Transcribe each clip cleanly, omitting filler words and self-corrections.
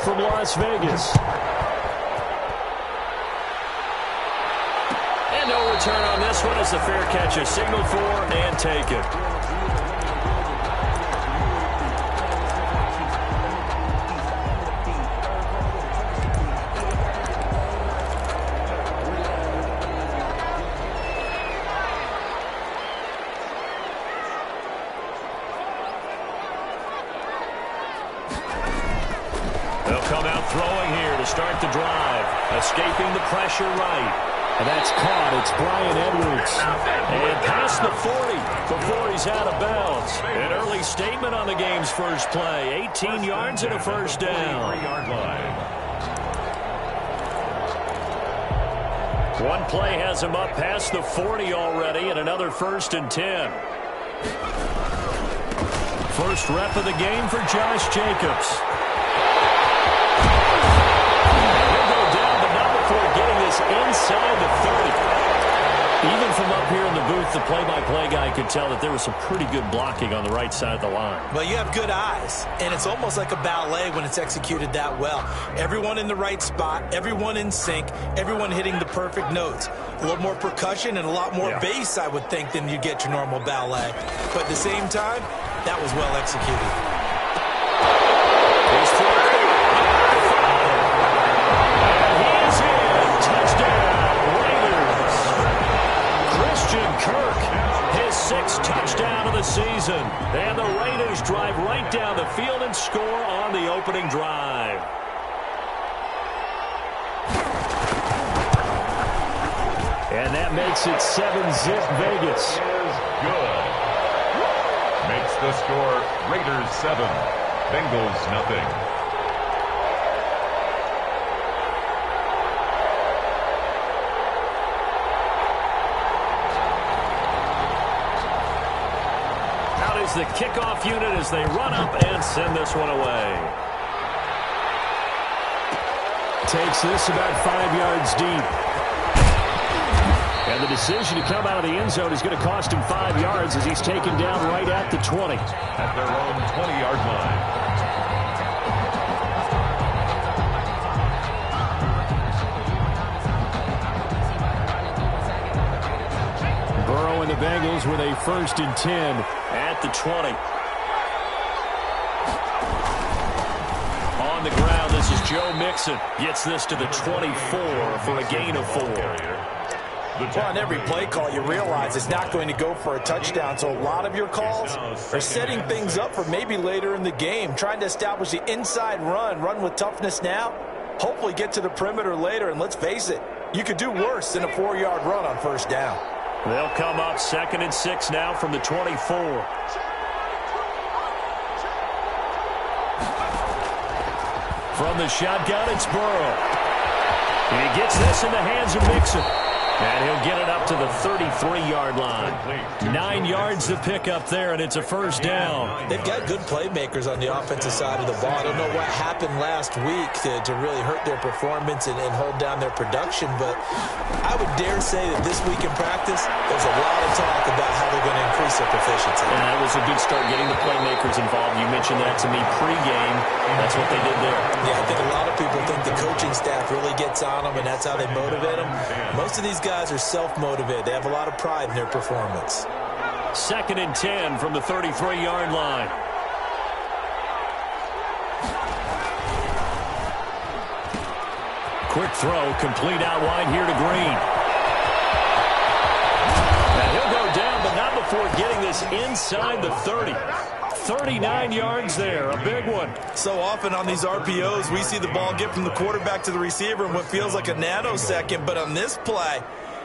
from Las Vegas. And no return on this one as the fair catch is signaled for and taken. Come out throwing here to start the drive. Escaping the pressure right. And that's caught. It's Bryan Edwards. And past the 40 before he's out of bounds. An early statement on the game's first play. 18 yards and a first down. One play has him up past the 40 already and another 1st and 10. First rep of the game for Josh Jacobs. Inside the 30. Even from up here in the booth, the play-by-play guy could tell that there was some pretty good blocking on the right side of the line. Well, you have good eyes, and it's almost like a ballet when it's executed that well. Everyone in the right spot, everyone in sync, everyone hitting the perfect notes. A little more percussion and a lot more bass, I would think, than you get your normal ballet. But at the same time, that was well executed. Kirk, his 6th touchdown of the season. And the Raiders drive right down the field and score on the opening drive. And that makes it 7-zip Vegas. Good. Makes the score Raiders 7, Bengals nothing. The kickoff unit as they run up and send this one away. Takes this about 5 yards deep. And the decision to come out of the end zone is going to cost him 5 yards as he's taken down right at the 20. At their own 20-yard line. Burrow and the Bengals with a 1st and 10. At the 20. On the ground, this is Joe Mixon. Gets this to the 24 for a gain of 4. Well, on every play call, you realize it's not going to go for a touchdown, so a lot of your calls are setting things up for maybe later in the game, trying to establish the inside run with toughness now, hopefully get to the perimeter later, and let's face it, you could do worse than a 4-yard run on 1st down. They'll come up 2nd and 6 now from the 24. From the shotgun, it's Burrow. He gets this in the hands of Mixon. And he'll get it up to the 33-yard line. 9 yards to pick up there, and it's a 1st down. They've got good playmakers on the offensive side of the ball. I don't know what happened last week to really hurt their performance and hold down their production, but I would dare say that this week in practice, there's a lot of talk about how they're going to increase their proficiency. And that was a good start getting the playmakers involved. You mentioned that to me pregame. That's what they did there. Yeah, I think a lot of people think the coaching staff really gets on them, and that's how they motivate them. Most of these guys are self-motivated. They have a lot of pride in their performance. 2nd and 10 from the 33-yard line. Quick throw, complete out wide here to Green. Now he'll go down, but not before getting this inside the 30. 39 yards there, a big one. So often on these RPOs, we see the ball get from the quarterback to the receiver in what feels like a nanosecond, but on this play,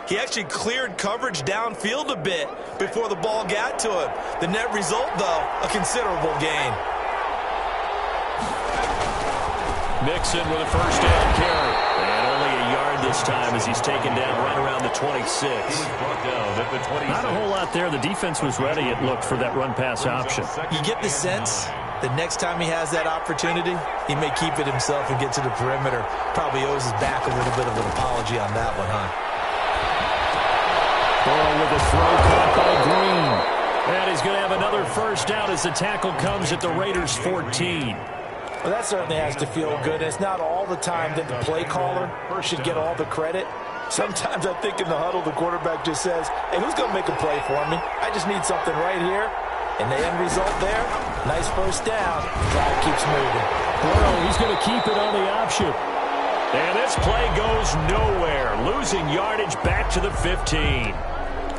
he actually cleared coverage downfield a bit before the ball got to him. The net result, though, a considerable gain. Mixon with a 1st down carry. And only a yard this time as he's taken down right around the 26. Not a whole lot there. The defense was ready, it looked, for that run-pass option. You get the sense that next time he has that opportunity, he may keep it himself and get to the perimeter. Probably owes his back a little bit of an apology on that one, huh? Burrow with a throw caught by Green. And he's going to have another 1st down as the tackle comes at the Raiders' 14. Well, that certainly has to feel good. It's not all the time that the play caller should get all the credit. Sometimes I think in the huddle, the quarterback just says, hey, who's going to make a play for me? I just need something right here. And the end result there, nice first down. Drive keeps moving. Burrow, he's going to keep it on the option. And this play goes nowhere, losing yardage back to the 15.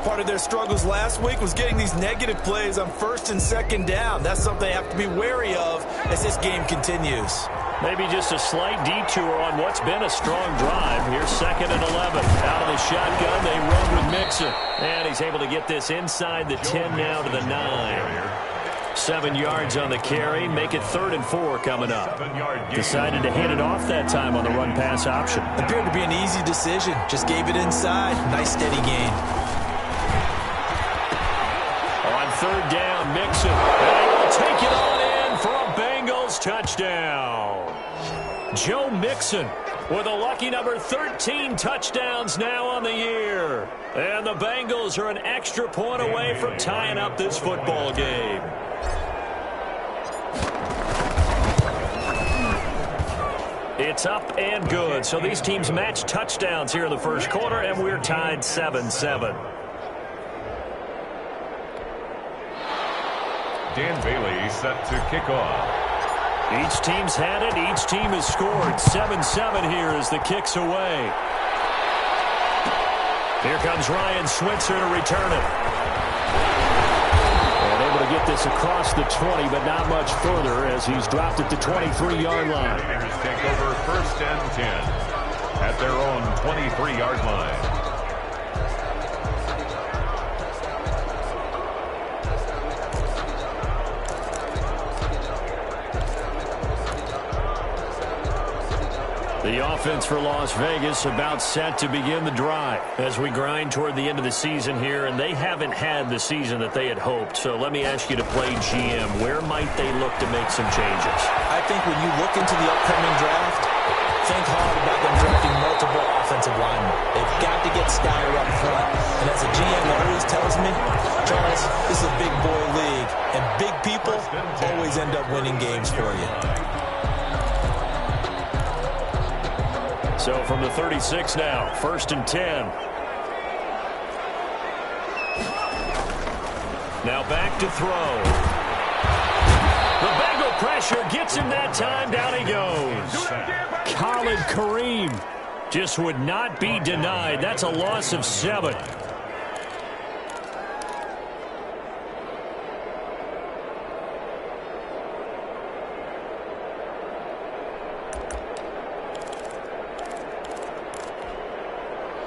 Part of their struggles last week was getting these negative plays on first and second down. That's something they have to be wary of as this game continues. Maybe just a slight detour on what's been a strong drive. Here's 2nd and 11. Out of the shotgun, they run with Mixon. And he's able to get this inside the 10 now to the 9. 7 yards on the carry. Make it 3rd and 4 coming up. Decided to hand it off that time on the run-pass option. Appeared to be an easy decision. Just gave it inside. Nice steady gain. On 3rd down, Mixon. And he will take it on in for a Bengals touchdown. Joe Mixon with a lucky number 13 touchdowns now on the year. And the Bengals are an extra point away from tying up this football game. It's up and good. So these teams match touchdowns here in the first quarter, and we're tied 7-7. Dan Bailey set to kick off. Each team's had it. Each team has scored. 7-7 here as the kick's away. Here comes Ryan Switzer to return it. And able to get this across the 20, but not much further as he's dropped it to 23-yard line. Raiders take over 1st and 10 at their own 23-yard line. The offense for Las Vegas about set to begin the drive as we grind toward the end of the season here, and they haven't had the season that they had hoped. So let me ask you to play GM. Where might they look to make some changes? I think when you look into the upcoming draft, think hard about them drafting multiple offensive linemen. They've got to get Steyer up front. And as a GM always tells me, Charles, this is a big boy league, and big people always end up winning games for you. So from the 36 now, 1st and 10. Now back to throw. The Bengal pressure gets him that time. Down he goes. Khalid Kareem just would not be denied. That's a loss of 7.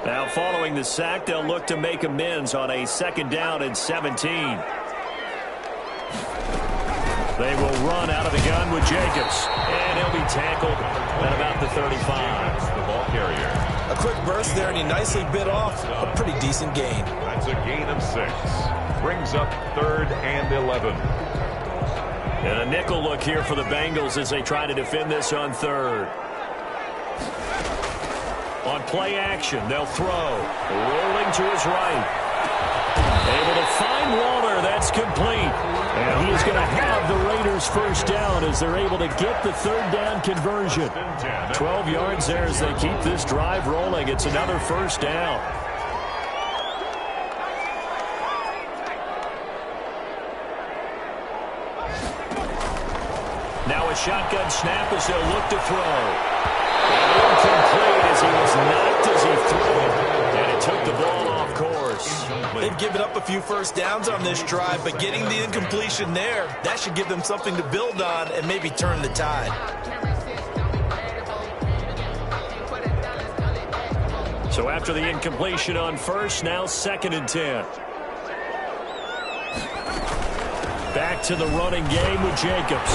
Now following the sack, they'll look to make amends on a 2nd down and 17. They will run out of the gun with Jacobs. And he'll be tackled at about the 35. The ball carrier. A quick burst there, and he nicely bit off a pretty decent gain. That's a gain of 6. Brings up 3rd and 11. And a nickel look here for the Bengals as they try to defend this on 3rd. On play action, they'll throw. Rolling to his right. Able to find Waller. That's complete. And he is going to have the Raiders' first down as they're able to get the 3rd down conversion. 12 yards there as they keep this drive rolling. It's another first down. Now a shotgun snap as they'll look to throw. Incomplete as he was knocked as he threw it. And it took the ball off course. They've given up a few first downs on this drive, but getting the incompletion there, that should give them something to build on and maybe turn the tide. So after the incompletion on 1st, now 2nd and 10. Back to the running game with Jacobs.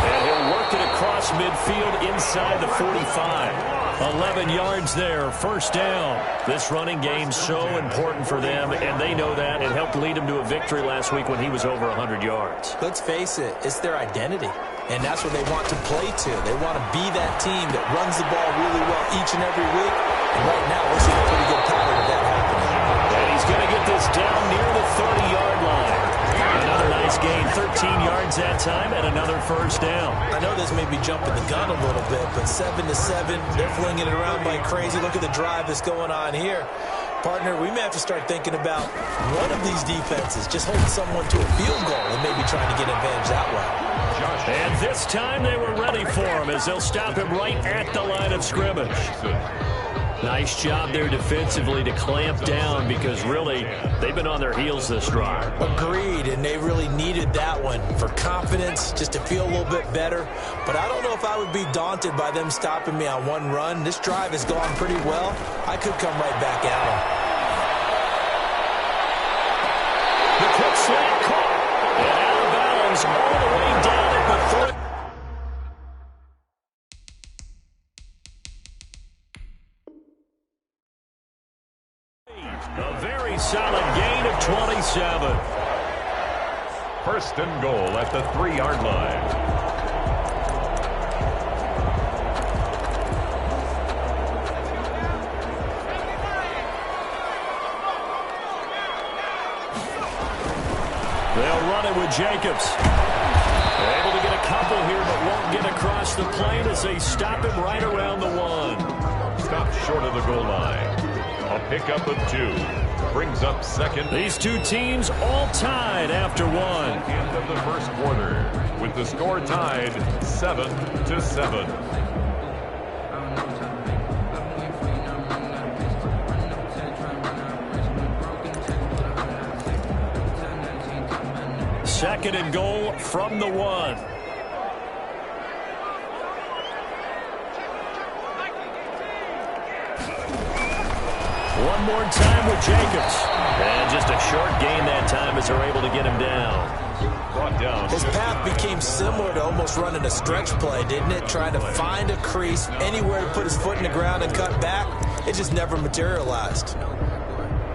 And he'll work it across midfield inside the 45. 11 yards there, first down. This running game so important for them, and they know that. It helped lead them to a victory last week when he was over 100 yards. Let's face it, it's their identity, and that's what they want to play to. They want to be that team that runs the ball really well each and every week, and right now we're seeing a pretty good pattern of that happening. And he's going to get this down near the 30-yard line. Another Nice gain, 13 yards that time, and another first down. I know this may be jumping the gun a little bit, but 7-7, they're flinging it around like crazy. Look at the drive that's going on here. Partner, we may have to start thinking about one of these defenses just holding someone to a field goal and maybe trying to get an advantage that way. And this time they were ready for him as they'll stop him right at the line of scrimmage. Nice job there defensively to clamp down because really they've been on their heels this drive. Agreed, and they really needed that one for confidence, just to feel a little bit better. But I don't know if I would be daunted by them stopping me on one run. This drive has gone pretty well. I could come right back at them. The quick slant caught and out of bounds all the way down at the 30. A very solid gain of 27. First and goal at the 3-yard line. They'll run it with Jacobs. They're able to get a couple here, but won't get across the plane as they stop him right around the 1. Stopped short of the goal line. A pickup of 2. Brings up second. These two teams all tied after 1. End of the first quarter with the score tied 7-7. Second and goal from the 1. One more time with Jacobs. And just a short gain that time as they're able to get him down. Brought down. His path became similar to almost running a stretch play, didn't it? Trying to find a crease, anywhere to put his foot in the ground and cut back. It just never materialized.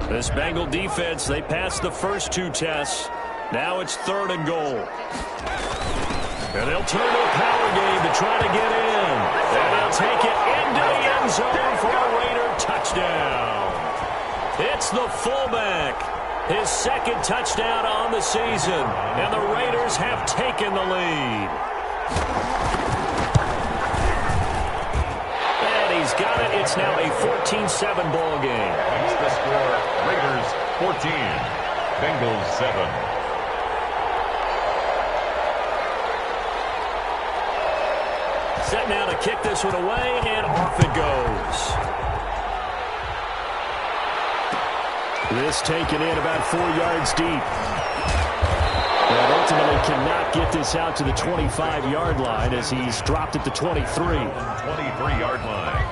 This Bengal defense, they passed the first 2 tests. Now it's third and goal. And they'll turn to a power game to try to get in. And they'll take it into the end zone for a Raider touchdown. It's the fullback. His second touchdown on the season. And the Raiders have taken the lead. And he's got it. It's now a 14-7 ball game. That's the score. Raiders 14. Bengals 7. Set now to kick this one away, and off it goes. This taken in about 4 yards deep. And ultimately cannot get this out to the 25-yard line as he's dropped at the 23. 23-yard line.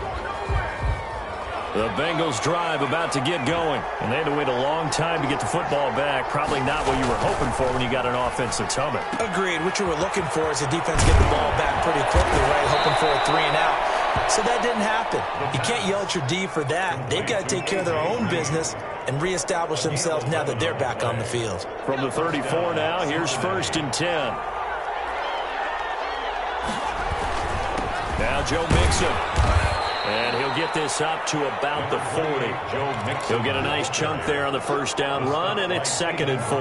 The Bengals drive about to get going. And they had to wait a long time to get the football back. Probably not what you were hoping for when you got an offense that's humming. Agreed. What you were looking for is the defense get the ball back pretty quickly, right? Hoping for a 3 and out. So that didn't happen. You can't yell at your D for that. They've got to take care of their own business and reestablish themselves now that they're back on the field. From the 34 now, here's first and 10. Now Joe Mixon. And he'll get this up to about the 40. He'll get a nice chunk there on the first down run, and it's second and 4.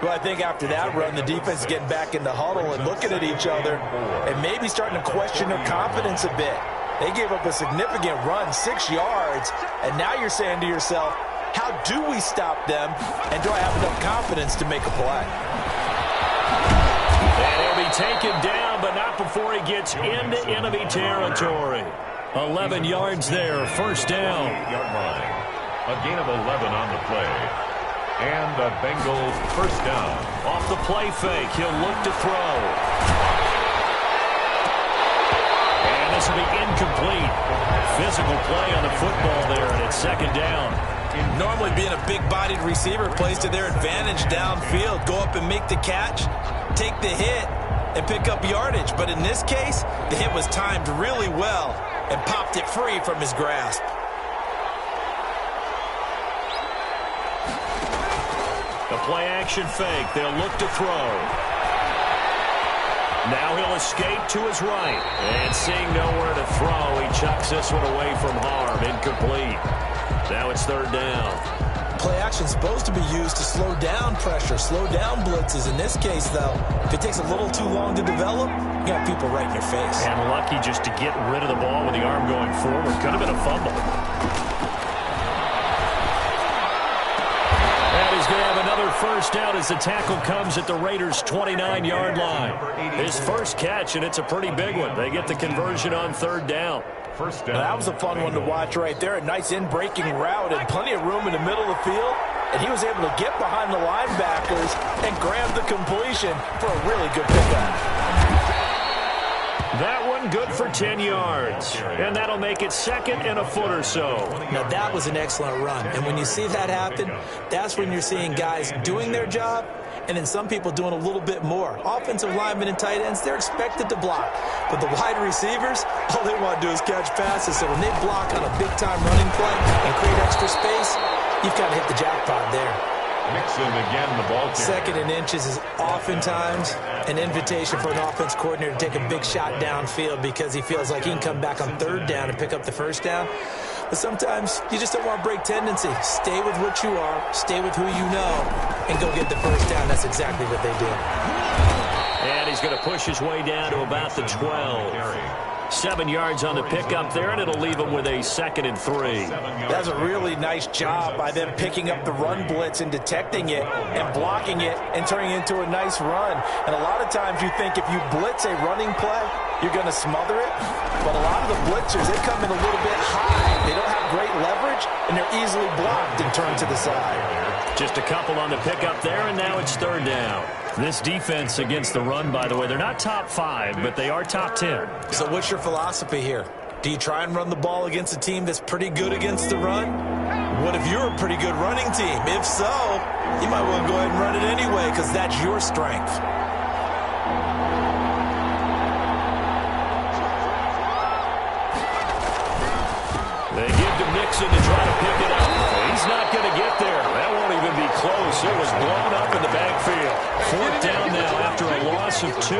Well, I think after that run, the defense is getting back in the huddle and looking at each other and maybe starting to question their confidence a bit. They gave up a significant run, 6 yards, and now you're saying to yourself, how do we stop them, and do I have enough confidence to make a play? And he'll be taken down, but not before he gets into enemy territory. 11 yards there, first down. 8-yard line. A gain of 11 on the play. And a Bengals first down. Off the play fake, he'll look to throw. And this will be incomplete. Physical play on the football there, and it's second down. Normally being a big-bodied receiver plays to their advantage downfield. Go up and make the catch, take the hit, and pick up yardage. But in this case, the hit was timed really well and popped it free from his grasp. The play-action fake. They'll look to throw. Now he'll escape to his right. And seeing nowhere to throw, he chucks this one away from harm. Incomplete. Now it's third down. Play action's supposed to be used to slow down pressure, slow down blitzes. In this case, though, if it takes a little too long to develop, you got people right in your face. And lucky just to get rid of the ball with the arm going forward. Could have been a fumble. And he's going to have another first down as the tackle comes at the Raiders' 29-yard line. His first catch, and it's a pretty big one. They get the conversion on third down. First down. Now, that was a fun one to watch right there. A nice in-breaking route and plenty of room in the middle of the field. And he was able to get behind the linebackers and grab the completion for a really good pickup. That one good for 10 yards. And that'll make it second and a foot or so. Now, that was an excellent run. And when you see that happen, that's when you're seeing guys doing their job and then some people doing a little bit more. Offensive linemen and tight ends, they're expected to block. But the wide receivers, all they want to do is catch passes. So when they block on a big-time running play and create extra space, you've kind of hit the jackpot there. Mixon again, the ball carrier. Second and inches is oftentimes an invitation for an offense coordinator to take a big shot downfield because he feels like he can come back on third down and pick up the first down. But sometimes you just don't want to break tendency. Stay with what you are, stay with who you know, and go get the first down. That's exactly what they did. And he's going to push his way down to about the 12. 7 yards on the pickup there, and it'll leave him with a 2nd and 3. That's a really nice job by them picking up the run blitz and detecting it and blocking it and turning it into a nice run. And a lot of times you think if you blitz a running play, you're going to smother it. But a lot of the blitzers, they come in a little bit high. They don't have great leverage, and they're easily blocked and turned to the side. Just a couple on the pickup there, and now it's third down. This defense against the run, by the way, they're not top 5, but they are top 10. So what's your philosophy here? Do you try and run the ball against a team that's pretty good against the run? What if you're a pretty good running team? If so, you might want to go ahead and run it anyway because that's your strength. They give to Mixon to try to pick it up. He's not going to get there. That won't even be close. It was blown up in the backfield. Fourth down now after a loss of 2.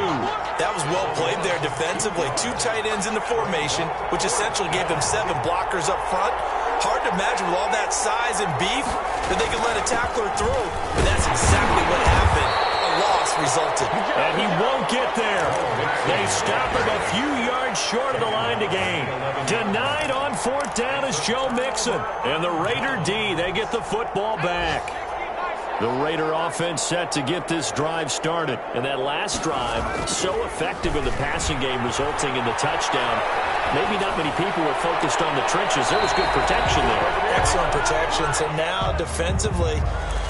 That was well played there defensively. 2 tight ends in the formation, which essentially gave them 7 blockers up front. Hard to imagine with all that size and beef that they could let a tackler through. But that's exactly what happened. A loss resulted. And he won't get there. They stop him a few yards short of the line to gain. Denied on fourth down is Joe Mixon. And the Raider D, they get the football back. The Raider offense set to get this drive started. And that last drive, so effective in the passing game, resulting in the touchdown. Maybe not many people were focused on the trenches. There was good protection there. Excellent protection. So now, defensively,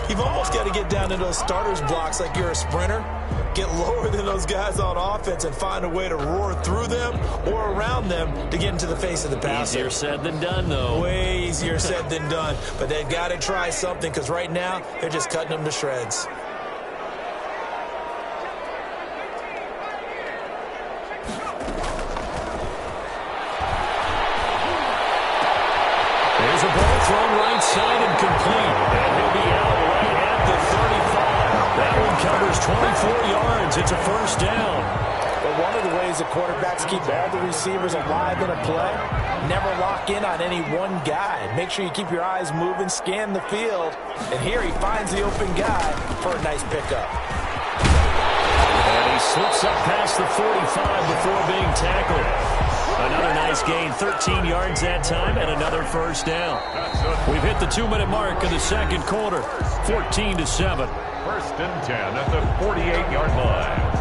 you've almost got to get down to those starters blocks like you're a sprinter. Get lower than those guys on offense and find a way to roar through them or around them to get into the face of the passer. Easier said than done, though. Way easier said than done. But they've got to try something because right now they're just cutting them to shreds. There's a ball thrown right side and complete. And he'll be out right at the 35. That one covers 24 yards. It's a first down. But one of the ways that quarterbacks keep all the receivers alive in a play, never lock in on any one guy. Make sure you keep your eyes moving, scan the field. And here he finds the open guy for a nice pickup. And he slips up past the 45 before being tackled. Another nice gain, 13 yards that time, and another first down. We've hit the 2-minute mark of the second quarter, 14-7. First and 10 at the 48-yard line.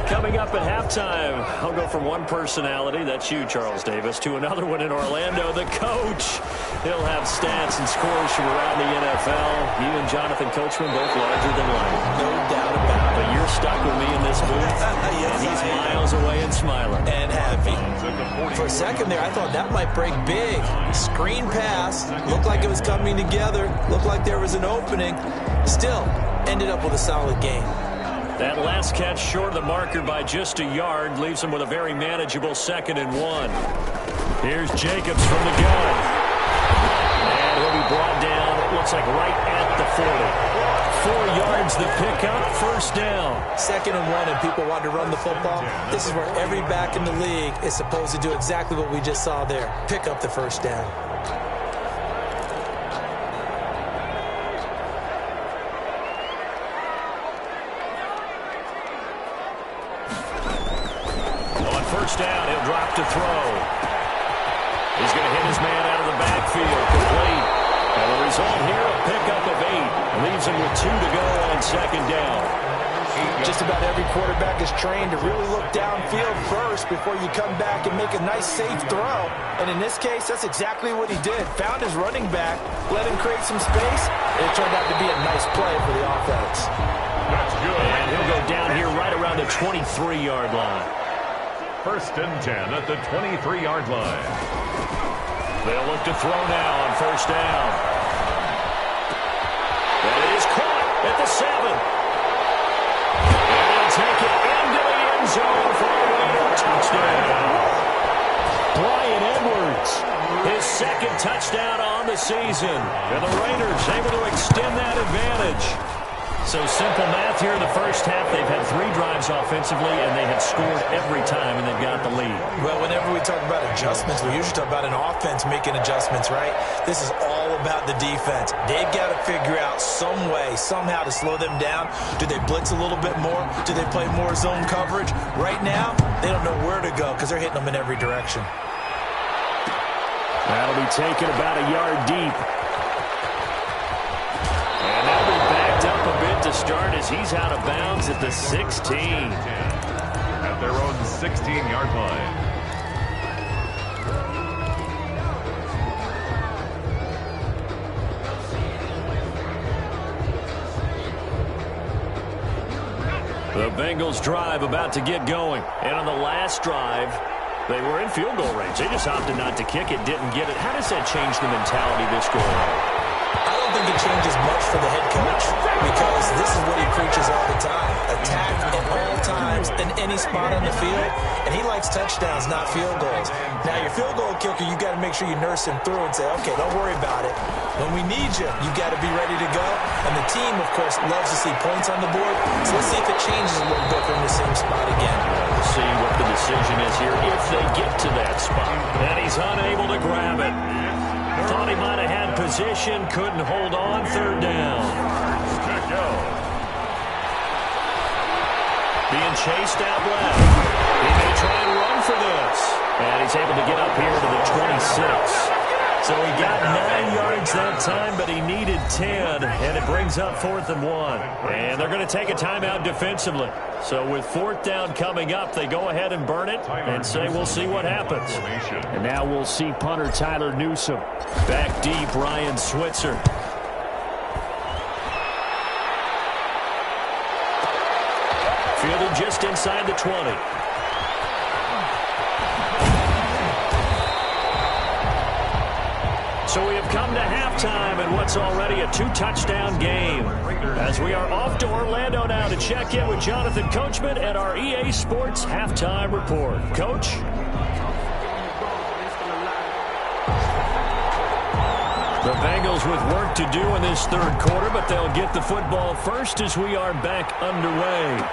Coming up at halftime, I'll go from one personality, that's you, Charles Davis, to another one in Orlando, the coach. He'll have stats and scores from around the NFL. You and Jonathan Coachman both larger than life. No doubt about it. But you're stuck with me in this booth, and he's miles away and smiling. And happy. For a second there, I thought that might break big. Screen pass, looked like it was coming together, looked like there was an opening. Still, ended up with a solid game. That last catch short of the marker by just a yard leaves him with a very manageable 2nd and 1. Here's Jacobs from the gun. And he'll be brought down, looks looks like right at the 40. 4 yards the pickup, first down. 2nd and 1 and people want to run the football. This is where every back in the league is supposed to do exactly what we just saw there. Pick up the first down. On first down, he'll drop to throw. He's going to hit his man out of the backfield, complete. And the result here, a pickup of 8. Leaves him with 2 to go on 2nd down. Just about every quarterback is trained to really look downfield first before you come back and make a nice, safe throw. And in this case, that's exactly what he did. Found his running back, let him create some space, and it turned out to be a nice play for the offense. That's good. And he'll go down here right around the 23-yard line. 1st and 10 at the 23-yard line. They'll look to throw now on first down. That is caught at the 7. And they'll take it into the end zone for a later touchdown. Brian Edwards, his 2nd touchdown on the season. And the Raiders able to extend that advantage. So simple math here in the first half. They've had 3 drives offensively, and they have scored every time, and they've got the lead. Well, whenever we talk about adjustments, we usually talk about an offense making adjustments, right? This is all about the defense. They've got to figure out some way, somehow to slow them down. Do they blitz a little bit more? Do they play more zone coverage? Right now, they don't know where to go because they're hitting them in every direction. That'll be taken about a yard deep. And they'll be backed up a bit to start as he's out of bounds at the 16. At their own 16-yard line. The Bengals drive about to get going. And on the last drive, they were in field goal range. They just opted not to kick it, didn't get it. How does that change the mentality this go around? I don't think it changes much for the head coach because this is what he preaches all the time. Attack at all times in any spot on the field, and he likes touchdowns, not field goals. Now, your field goal kicker, you got to make sure you nurse him through and say, okay, don't worry about it. When we need you, you got to be ready to go. And the team, of course, loves to see points on the board. So let's see if it changes a little bit from the same spot again. We'll see what the decision is here if they get to that spot. And he's unable to grab it. Thought he might have had position, couldn't hold on, 3rd down. Being chased out left. He may try and run for this. And he's able to get up here to the 26. So he got 9 yards that time, but he needed 10, and it brings up 4th and 1. And they're going to take a timeout defensively. So with 4th down coming up, they go ahead and burn it and say we'll see what happens. And now we'll see punter Tyler Newsome. Back deep, Ryan Switzer. Fielded just inside the 20. So we have come to halftime in what's already a 2-touchdown game. As we are off to Orlando now to check in with Jonathan Coachman at our EA Sports Halftime Report. Coach? The Bengals with work to do in this 3rd quarter, but they'll get the football first as we are back underway.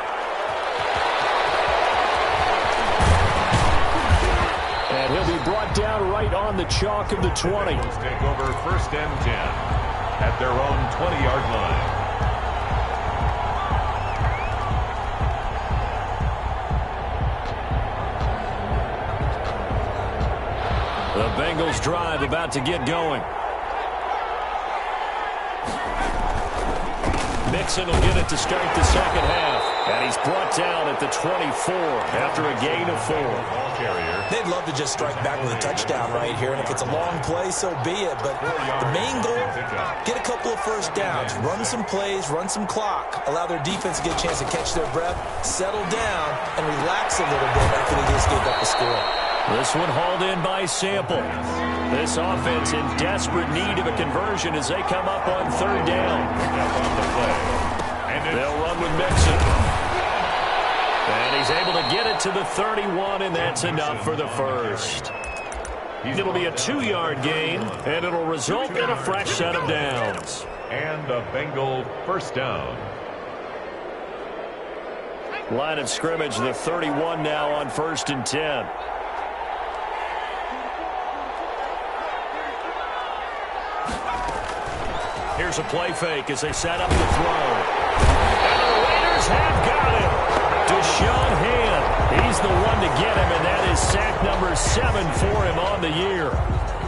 And he'll be brought down right on the chalk of the 20. Take over 1st and 10 at their own 20-yard line. The Bengals drive about to get going. Mixon will get it to start the 2nd half. And he's brought down at the 24 after a gain of 4. They'd love to just strike back with a touchdown right here. And if it's a long play, so be it. But the main goal, get a couple of 1st downs. Run some plays, run some clock. Allow their defense to get a chance to catch their breath, settle down, and relax a little bit after they just gave up the score. This one hauled in by Sample. This offense in desperate need of a conversion as they come up on 3rd down. They'll run with Mixon. And he's able to get it to the 31, and that's enough for the first. It'll be a 2-yard gain, and it'll result in a fresh set of downs. And a Bengal first down. Line of scrimmage, the 31 now on 1st and 10. Here's a play fake as they set up the throw. And the Raiders have got him. Deshaun Hand, he's the one to get him, and that is sack number 7 for him on the year.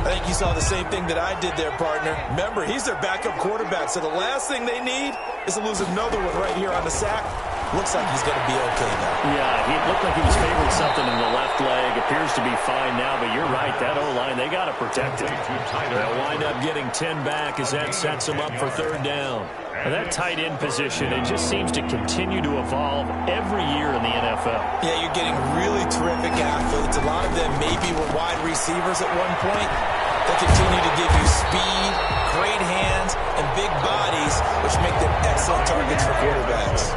I think you saw the same thing that I did there, partner. Remember, he's their backup quarterback, so the last thing they need is to lose another one right here on the sack. Looks like he's going to be okay now. Yeah, he looked like he was favoring something in the left leg. Appears to be fine now, but you're right. That O-line, they got to protect it. They'll wind up getting 10 back as that sets them up for 3rd down. And that tight end position, it just seems to continue to evolve every year in the NFL. Yeah, you're getting really terrific athletes. A lot of them maybe were wide receivers at one point. They continue to give you speed, great hands, and big bodies, which make them excellent targets for quarterbacks.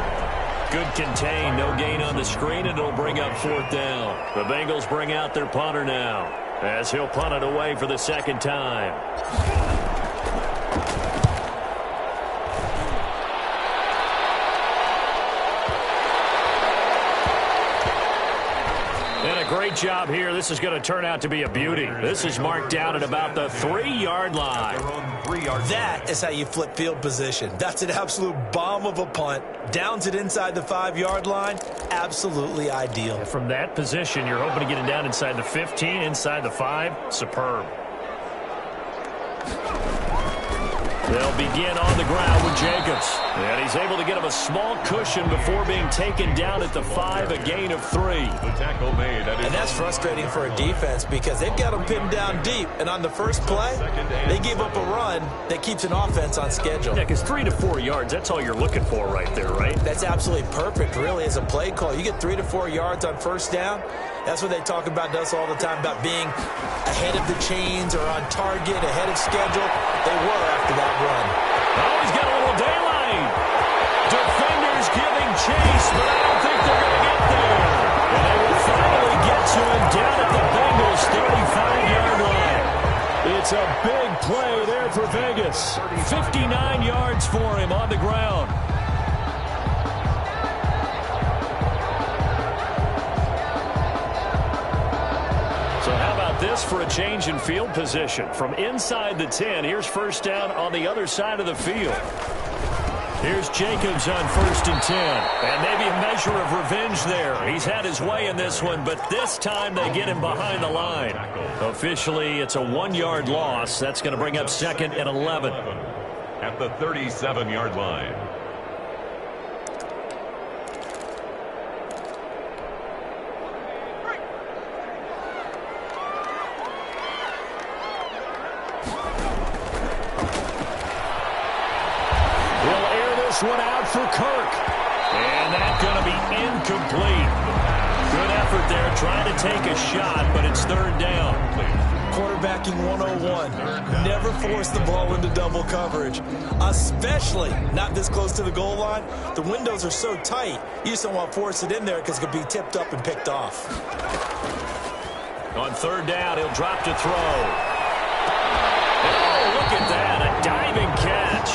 Good contain, no gain on the screen, and it'll bring up 4th down. The Bengals bring out their punter now, as he'll punt it away for the 2nd time. And a great job here. This is going to turn out to be a beauty. This is marked out at about the 3-yard line. That is how you flip field position. That's an absolute bomb of a punt. Downs it inside the 5-yard line. Absolutely ideal. And from that position, you're hoping to get it down inside the 15, inside the 5. Superb. They'll begin on the ground with Jacobs. And he's able to get him a small cushion before being taken down at the 5, a gain of 3. The tackle made. And that's frustrating for a defense because they've got him pinned down deep. And on the first play, they give up a run that keeps an offense on schedule. Yeah, because 3 to 4 yards, that's all you're looking for right there, right? That's absolutely perfect, really, as a play call. You get 3 to 4 yards on first down. That's what they talk about us all the time, about being ahead of the chains or on target, ahead of schedule. They were after that run. Oh, he's got a little daylight. Defenders giving chase, but I don't think they're going to get there. And they will finally get to him down at the Bengals' 35-yard line. It's a big play there for Vegas. 59 yards for him on the ground. This for a change in field position. From inside the 10, here's 1st down on the other side of the field. Here's Jacobs on 1st and 10. And maybe a measure of revenge there. He's had his way in this one, but this time they get him behind the line. Officially, it's a 1-yard loss. That's going to bring up 2nd and 11. At the 37-yard line. One out for Kirk. And that's going to be incomplete. Good effort there, trying to take a shot, but it's 3rd down. Quarterbacking 101. Never force the ball into double coverage, especially not this close to the goal line. The windows are so tight, you just don't want to force it in there because it could be tipped up and picked off. On 3rd down, he'll drop to throw. Oh, look at that, a diving catch.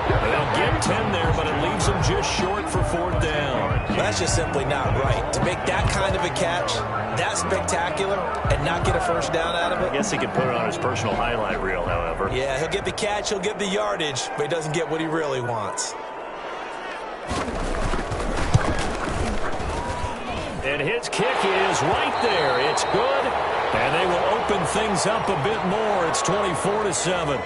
They'll get 10 there, but it leaves them just short for 4th down. That's just simply not right. To make that kind of a catch, that spectacular, and not get a 1st down out of it. I guess he could put it on his personal highlight reel, however. Yeah, he'll get the catch, he'll get the yardage, but he doesn't get what he really wants. And his kick is right there. It's good, and they will open things up a bit more. It's 24-7.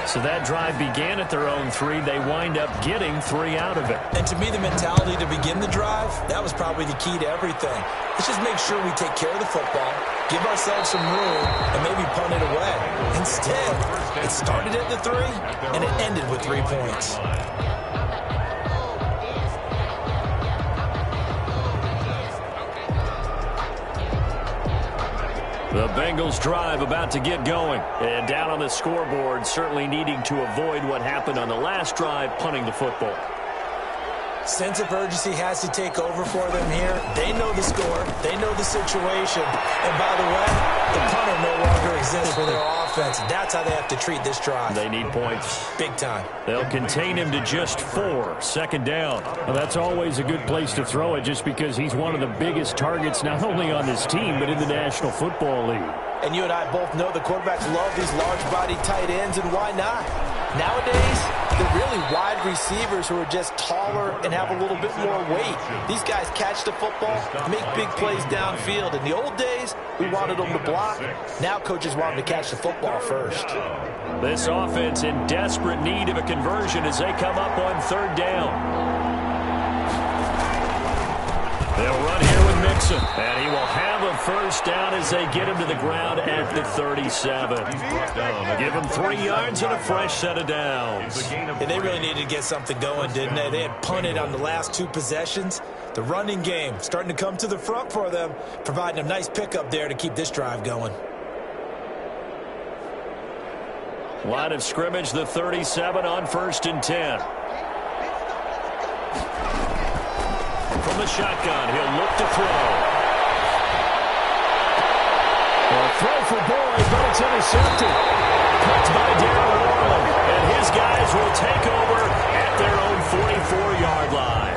So that drive began at their own 3. They wind up getting 3 out of it. And to me, the mentality to begin the drive, that was probably the key to everything. Let's just make sure we take care of the football, give ourselves some room, and maybe punt it away. Instead, it started at the 3, and it ended with 3 points. The Bengals drive about to get going. And down on the scoreboard, certainly needing to avoid what happened on the last drive, punting the football. Sense of urgency has to take over for them here. They know the score. They know the situation. And by the way, the punter no longer exists for their offense. That's how they have to treat this drive. They need points. Big time. They'll contain him to just 4. Second down. Well, that's always a good place to throw it just because he's one of the biggest targets not only on this team but in the National Football League. And you and I both know the quarterbacks love these large-body tight ends, and why not? Nowadays, they're really wide receivers who are just taller and have a little bit more weight. These guys catch the football, make big plays downfield. In the old days, we wanted them to block. Now coaches want them to catch the football first. This offense in desperate need of a conversion as they come up on third down. They'll run here with Mixon, and he will have a first down as they get him to the ground at the 37. Give him 3 yards and a fresh set of downs. And they really needed to get something going, didn't they? They had punted on the last 2 possessions. The running game starting to come to the front for them, providing a nice pickup there to keep this drive going. Line of scrimmage, the 37 on 1st and 10. From the shotgun, he'll look to throw. A throw for Boyd, but it's intercepted. Picked by Darren Warland, and his guys will take over at their own 44-yard line.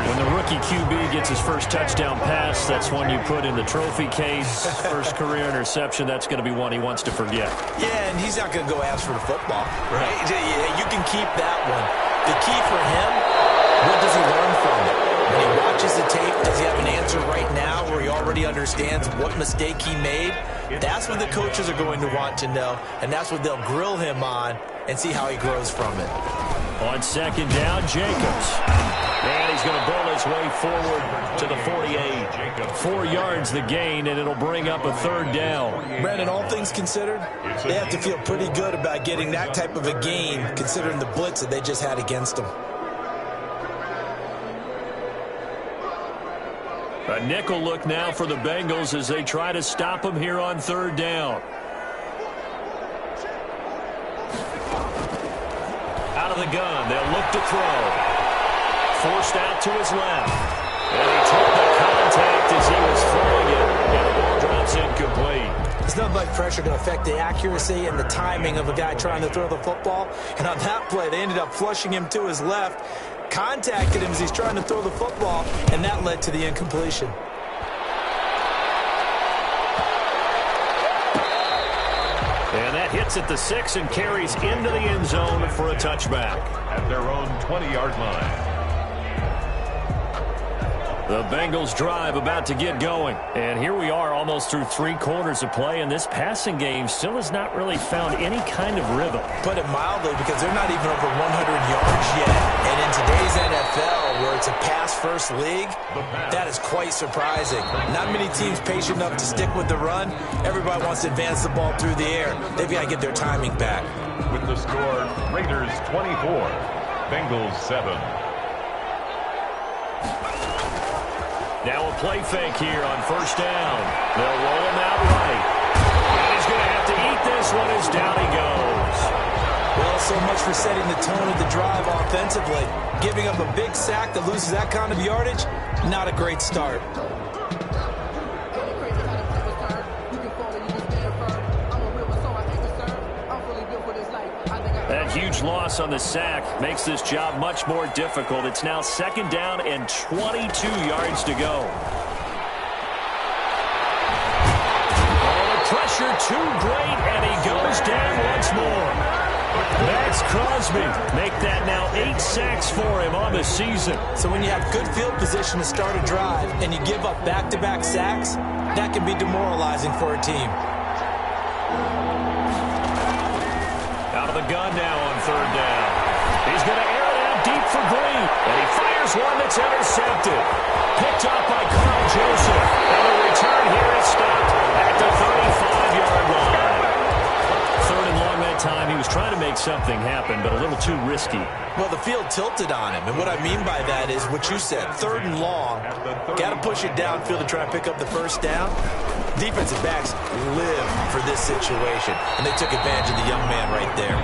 When the rookie QB gets his first touchdown pass, that's one you put in the trophy case. First career interception, that's going to be one he wants to forget. Yeah, and he's not going to go ask for the football, right? Yeah, you can keep that one. The key for him, what does he learn from it? When he watches the tape, does he have an answer right now where he already understands what mistake he made? That's what the coaches are going to want to know, and that's what they'll grill him on and see how he grows from it. On second down, Jacobs. And he's going to bowl his way forward to the 48. 4 yards the gain, and it'll bring up a third down. Brandon, all things considered, they have to feel pretty good about getting that type of a gain considering the blitz that they just had against them. A nickel look now for the Bengals as they try to stop him here on third down. Out of the gun, they'll look to throw. Forced out to his left. And he took the contact as he was throwing it, and the ball drops incomplete. It's not like pressure to affect the accuracy and the timing of a guy trying to throw the football. And on that play, they ended up flushing him to his left. Contacted him as he's trying to throw the football, and that led to the incompletion. And that hits at the 6 and carries into the end zone for a touchback. At their own 20-yard line. The Bengals drive about to get going. And here we are almost through 3 quarters of play, and this passing game still has not really found any kind of rhythm. Put it mildly, because they're not even over 100 yards yet. And in today's NFL, where it's a pass-first league, that is quite surprising. Not many teams patient enough to stick with the run. Everybody wants to advance the ball through the air. They've got to get their timing back. With the score, Raiders 24, Bengals 7. Now a play fake here on first down. They'll roll him out right. And he's going to have to eat this one as down he goes. Well, so much for setting the tone of the drive offensively. Giving up a big sack that loses that kind of yardage, not a great start. That huge loss on the sack makes this job much more difficult. It's now second down and 22 yards to go. Oh, the pressure too great, and he goes down once more. Max Crosby make that now 8 sacks for him on the season. So when you have good field position to start a drive and you give up back-to-back sacks, that can be demoralizing for a team. Out of the gun now on third down. He's going to air it out deep for Green. And he fires one that's intercepted. Picked up by Carl Joseph. And the return here is stopped at the 35-yard line. Third and long that time. He was trying to make something happen, but a little too risky. Well, the field tilted on him. And what I mean by that is what you said. Third and long. Got to push it downfield to try and pick up the first down. Defensive backs live for this situation, and they took advantage of the young man right there.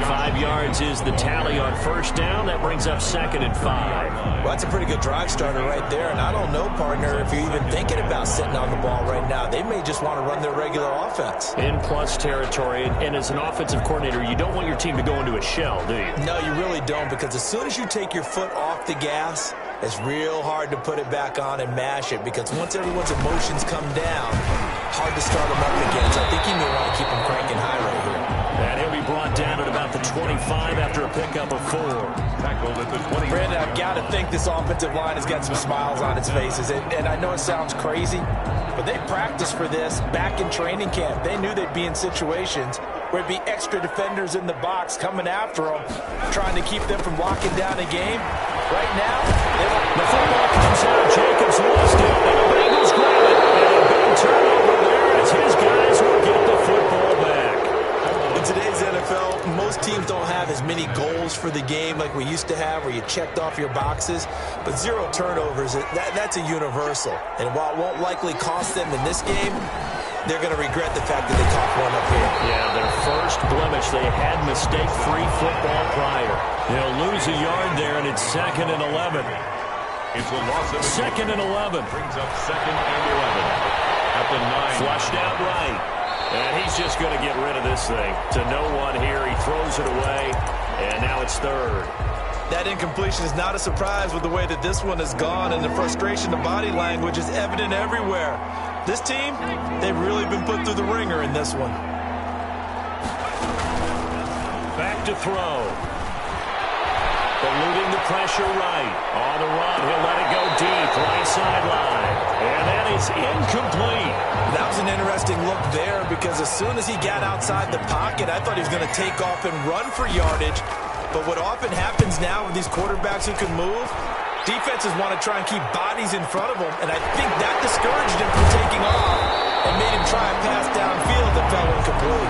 5 yards is the tally on first down. That brings up 2nd and 5. Well, that's a pretty good drive starter right there, and I don't know, partner, if you're even thinking about sitting on the ball right now. They may just want to run their regular offense. In plus territory, and as an offensive coordinator, you don't want your team to go into a shell, do you? No, you really don't, because as soon as you take your foot off the gas, it's real hard to put it back on and mash it, because once everyone's emotions come down, hard to start them up again. So I think you may want to keep them cranking high right here. And he'll be brought down at about the 25 after a pickup of 4. Tackled at the 20. Brandon, I've got to think this offensive line has got some smiles on its faces. And I know it sounds crazy, but they practiced for this back in training camp. They knew they'd be in situations where it'd be extra defenders in the box coming after them, trying to keep them from locking down a game. Right now, the football comes out. Jacobs lost it, and the Bengals grab it. And a big turnover there as his guys will get the football back. In today's NFL, most teams don't have as many goals for the game like we used to have, where you checked off your boxes. But 0 turnovers, that's a universal. And while it won't likely cost them in this game, they're going to regret the fact that they caught one up here. Yeah, their first blemish. They had mistake-free football prior. They'll lose a yard there, and it's 2nd and 11. It's a loss of 2nd and 11. Brings up 2nd and 11 at the 9. Flushed out right. And he's just going to get rid of this thing. To no one here. He throws it away, and now it's 3rd. That incompletion is not a surprise with the way that this one has gone, and the frustration, the body language is evident everywhere. This team, they've really been put through the ringer in this one. Back to throw. Eluding the pressure right. On the run, he'll let it go deep. Right sideline. And that is incomplete. That was an interesting look there, because as soon as he got outside the pocket, I thought he was going to take off and run for yardage. But what often happens now with these quarterbacks who can move, defenses want to try and keep bodies in front of them, and I think that discouraged him from taking off and made him try a pass downfield that fell incomplete.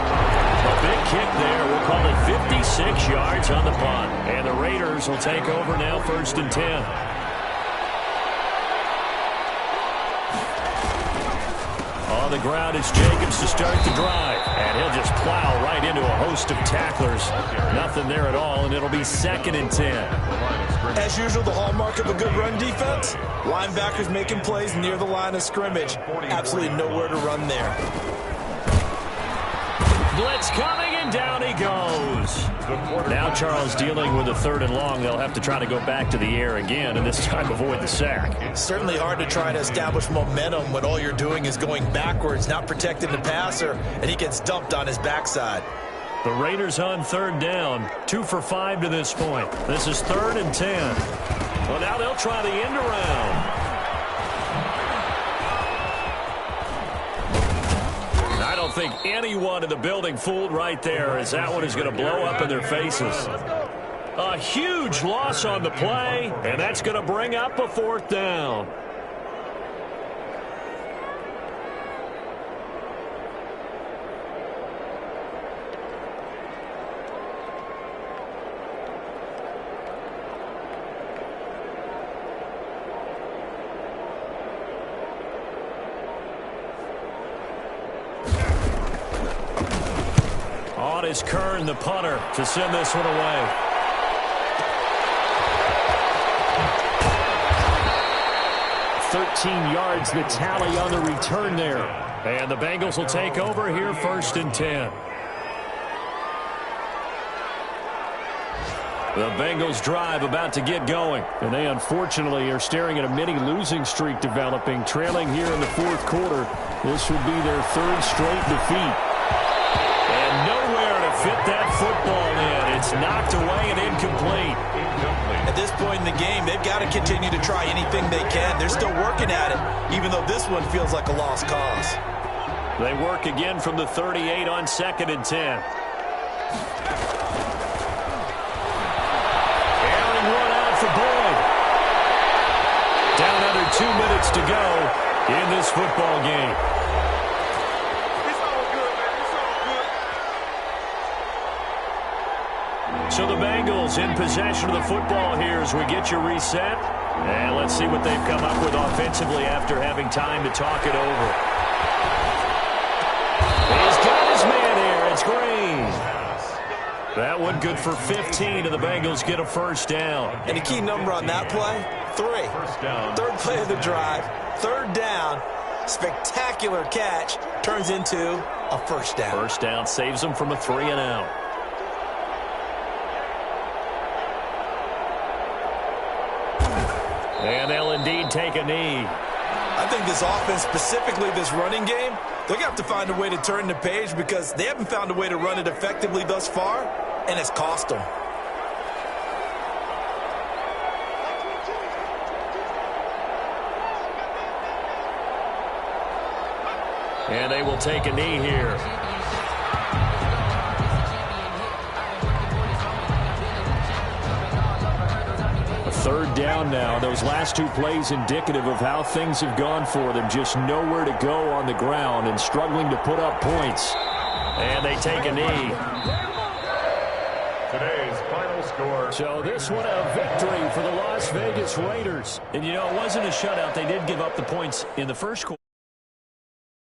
A big kick there. We'll call it 56 yards on the punt. And the Raiders will take over now, 1st and 10. On the ground is Jacobs to start the drive. And he'll just plow right into a host of tacklers. Nothing there at all, and it'll be 2nd and 10. As usual, the hallmark of a good run defense, linebackers making plays near the line of scrimmage. Absolutely nowhere to run there. Blitz coming, and down he goes. Now Charles dealing with a 3rd and long. They'll have to try to go back to the air again, and this time avoid the sack. Certainly hard to try to establish momentum when all you're doing is going backwards, not protecting the passer, and he gets dumped on his backside. The Raiders on 3rd down. 2 for 5 to this point. This is 3rd and 10. Well, now they'll try the end around. I don't think anyone in the building fooled right there, as that one is going to blow up in their faces. A huge loss on the play, and that's going to bring up a 4th down. On is Kern, the punter, to send this one away. $13 yards, the tally on the return there. And the Bengals will take over here, 1st and 10. The Bengals drive about to get going. And they unfortunately are staring at a mini losing streak developing, trailing here in the 4th quarter. This would be their 3rd straight defeat. And nowhere to fit that football in. It's knocked away and incomplete. At this point in the game, they've got to continue to try anything they can. They're still working at it, even though this one feels like a lost cause. They work again from the 38 on 2nd and 10. Airing one out for Boyd. Down under 2 minutes to go in this football game. So the Bengals in possession of the football here as we get you reset. And let's see what they've come up with offensively after having time to talk it over. It's Green. That one good for 15, and the Bengals get a first down. And the key number on that play, 3. Third play of the drive, third down, spectacular catch, turns into a first down. First down saves them from a 3-and-out. And they'll indeed take a knee. I think this offense, specifically this running game, they're going to have to find a way to turn the page because they haven't found a way to run it effectively thus far, and it's cost them. And they will take a knee here. Third down now. Those last 2 plays indicative of how things have gone for them. Just nowhere to go on the ground and struggling to put up points. And they take a knee. Today's final score. So this one a victory for the Las Vegas Raiders. And, you know, it wasn't a shutout. They did give up the points in the first quarter.